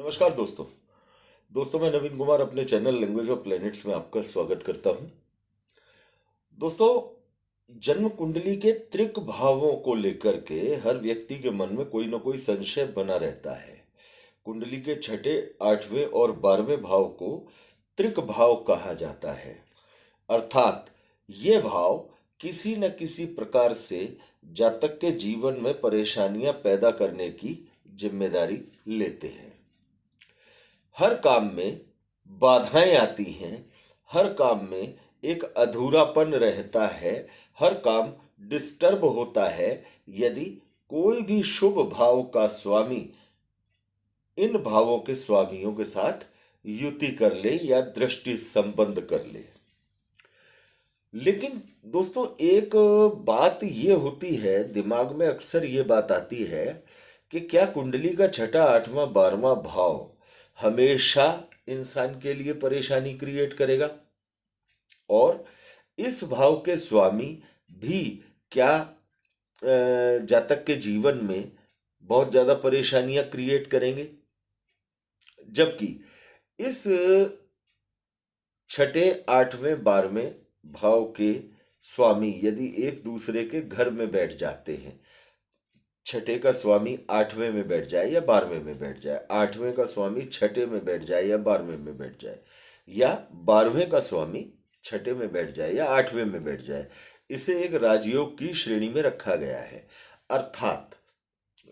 नमस्कार दोस्तों। मैं नवीन कुमार अपने चैनल लैंग्वेज ऑफ प्लैनेट्स में आपका स्वागत करता हूं। दोस्तों, जन्म कुंडली के त्रिक भावों को लेकर के हर व्यक्ति के मन में कोई ना कोई संशय बना रहता है। कुंडली के छठे, आठवें और 12वें भाव को त्रिक भाव कहा जाता है। अर्थात ये भाव किसी न किसी प्रकार से जातक के जीवन में परेशानियां पैदा करने की जिम्मेदारी लेते हैं। हर काम में बाधाएं आती हैं, हर काम में एक अधूरापन रहता है, हर काम डिस्टर्ब होता है यदि कोई भी शुभ भाव का स्वामी इन भावों के स्वामियों के साथ युति कर ले या दृष्टि संबंध कर ले। लेकिन दोस्तों, एक बात ये होती है, दिमाग में अक्सर ये बात आती है कि क्या कुंडली का छठा, आठवां, 12वां भाव हमेशा इंसान के लिए परेशानी क्रिएट करेगा? और इस भाव के स्वामी भी क्या जातक के जीवन में बहुत ज्यादा परेशानियां क्रिएट करेंगे? जबकि इस छठे, आठवें, 12वें भाव के स्वामी यदि एक दूसरे के घर में बैठ जाते हैं, छठे का स्वामी आठवें में बैठ जाए या 12वें में बैठ जाए, आठवें का स्वामी छठे में बैठ जाए या 12वें में बैठ जाए, या 12वें का स्वामी छठे में बैठ जाए या आठवें में बैठ जाए, इसे एक राजयोग की श्रेणी में रखा गया है। अर्थात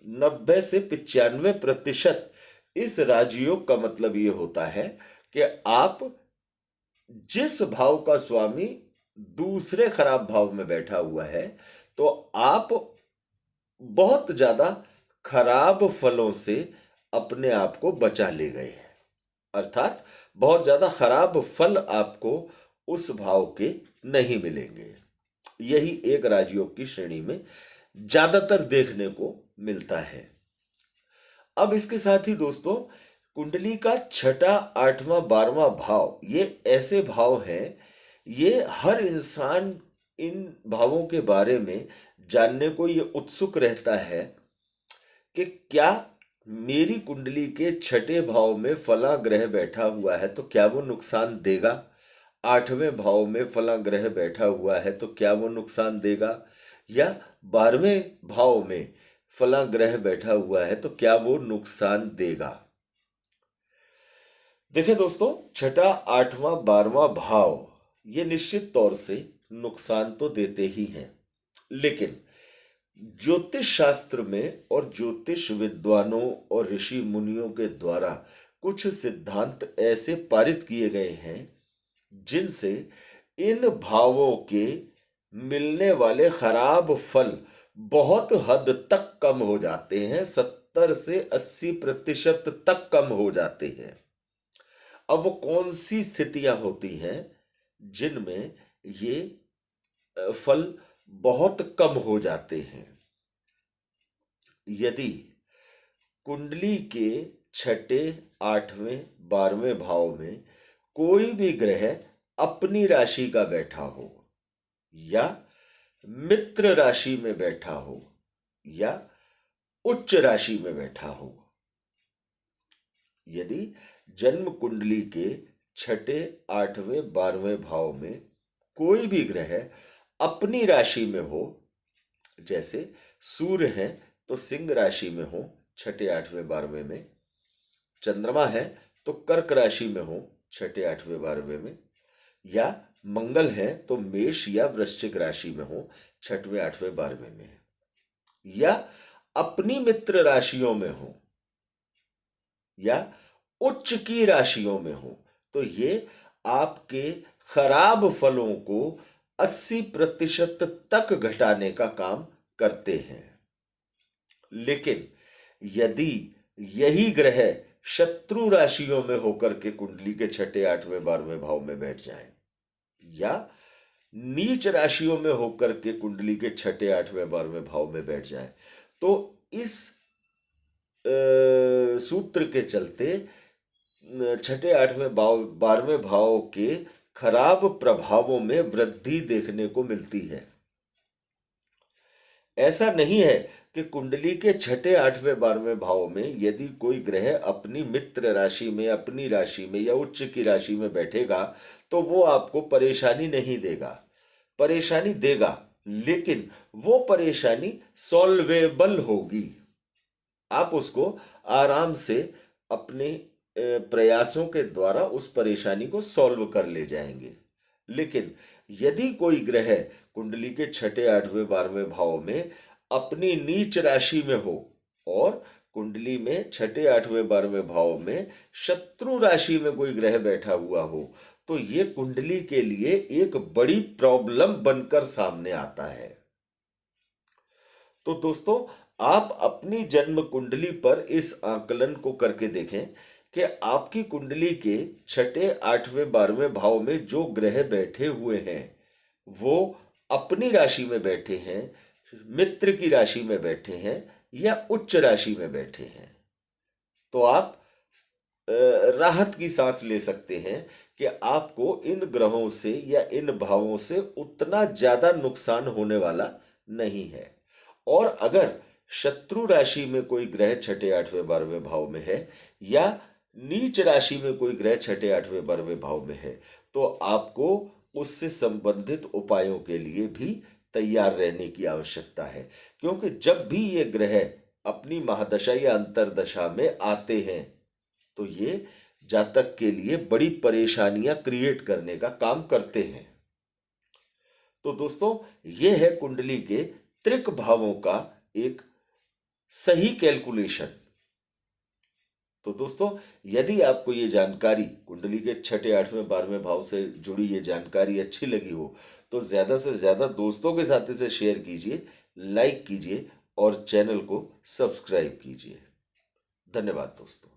90 से 95% इस राजयोग का मतलब ये होता है कि आप जिस भाव का स्वामी दूसरे खराब भाव में बैठा हुआ है, तो आप बहुत ज्यादा खराब फलों से अपने आप को बचा ले गए हैं। अर्थात बहुत ज्यादा खराब फल आपको उस भाव के नहीं मिलेंगे। यही एक राजयोग की श्रेणी में ज्यादातर देखने को मिलता है। अब इसके साथ ही दोस्तों, कुंडली का छठा, आठवां, 12वां भाव ये ऐसे भाव हैं, ये हर इंसान इन भावों के बारे में जानने को ये उत्सुक रहता है कि क्या मेरी कुंडली के छठे भाव में फला ग्रह बैठा हुआ है तो क्या वो नुकसान देगा? आठवें भाव में फला ग्रह बैठा हुआ है तो क्या वो नुकसान देगा? या 12वें भाव में फला ग्रह बैठा हुआ है तो क्या वो नुकसान देगा? देखिए दोस्तों, छठा, आठवां, 12वां भाव ये निश्चित तौर से नुकसान तो देते ही हैं, लेकिन ज्योतिष शास्त्र में और ज्योतिष विद्वानों और ऋषि मुनियों के द्वारा कुछ सिद्धांत ऐसे पारित किए गए हैं जिनसे इन भावों के मिलने वाले खराब फल बहुत हद तक कम हो जाते हैं, 70 से 80% तक कम हो जाते हैं। अब वो कौन सी स्थितियां होती हैं जिनमें ये फल बहुत कम हो जाते हैं? यदि कुंडली के छठे, आठवें, 12वें भाव में कोई भी ग्रह अपनी राशि का बैठा हो, या मित्र राशि में बैठा हो, या उच्च राशि में बैठा हो, यदि जन्म कुंडली के छठे, आठवें, 12वें भाव में कोई भी ग्रह अपनी राशि में हो, जैसे सूर्य है तो सिंह राशि में हो छठे, आठवें, 12वें में, चंद्रमा है तो कर्क राशि में हो छठे, आठवें, 12वें में, या मंगल है तो मेष या वृश्चिक राशि में हो छठवें, आठवें, 12वें में, या अपनी मित्र राशियों में हो, या उच्च की राशियों में हो, तो ये आपके खराब फलों को 80% तक घटाने का काम करते हैं। लेकिन यदि यही ग्रह शत्रु राशियों में होकर के कुंडली के छठे, आठवें, 12वें भाव में बैठ जाए, या नीच राशियों में होकर के कुंडली के छठे, आठवें, 12वें भाव में बैठ जाए, तो इस सूत्र के चलते छठे, आठवें भाव, 12वें भाव के खराब प्रभावों में वृद्धि देखने को मिलती है। ऐसा नहीं है कि कुंडली के छठे, आठवें, 12वें भाव में यदि कोई ग्रह अपनी मित्र राशि में, अपनी राशि में या उच्च की राशि में बैठेगा तो वो आपको परेशानी नहीं देगा। परेशानी देगा, लेकिन वो परेशानी सॉल्वेबल होगी। आप उसको आराम से अपने प्रयासों के द्वारा उस परेशानी को सॉल्व कर ले जाएंगे। लेकिन यदि कोई ग्रह कुंडली के छठे, आठवें, 12वें भाव में अपनी नीच राशि में हो और कुंडली में छठे, आठवें, 12वें भाव में शत्रु राशि में कोई ग्रह बैठा हुआ हो, तो ये कुंडली के लिए एक बड़ी प्रॉब्लम बनकर सामने आता है। तो दोस्तों, आप अपनी जन्म कुंडली पर इस आकलन को करके देखें कि आपकी कुंडली के छठे, आठवें, 12वें भाव में जो ग्रह बैठे हुए हैं वो अपनी राशि में बैठे हैं, मित्र की राशि में बैठे हैं या उच्च राशि में बैठे हैं। तो आप राहत की सांस ले सकते हैं कि आपको इन ग्रहों से या इन भावों से उतना ज्यादा नुकसान होने वाला नहीं है। और अगर शत्रु राशि में कोई ग्रह छठे, आठवें, 12वें भाव में है या नीच राशि में कोई ग्रह छठे, आठवें, 12वें भाव में है, तो आपको उससे संबंधित उपायों के लिए भी तैयार रहने की आवश्यकता है। क्योंकि जब भी ये ग्रह अपनी महादशा या अंतर्दशा में आते हैं तो ये जातक के लिए बड़ी परेशानियां क्रिएट करने का काम करते हैं। तो दोस्तों, ये है कुंडली के त्रिक भावों का एक सही कैलकुलेशन। तो दोस्तों, यदि आपको ये जानकारी कुंडली के छठे, आठवें, 12वें भाव से जुड़ी ये जानकारी अच्छी लगी हो तो ज़्यादा से ज़्यादा दोस्तों के साथ इसे शेयर कीजिए, लाइक कीजिए और चैनल को सब्सक्राइब कीजिए। धन्यवाद दोस्तों।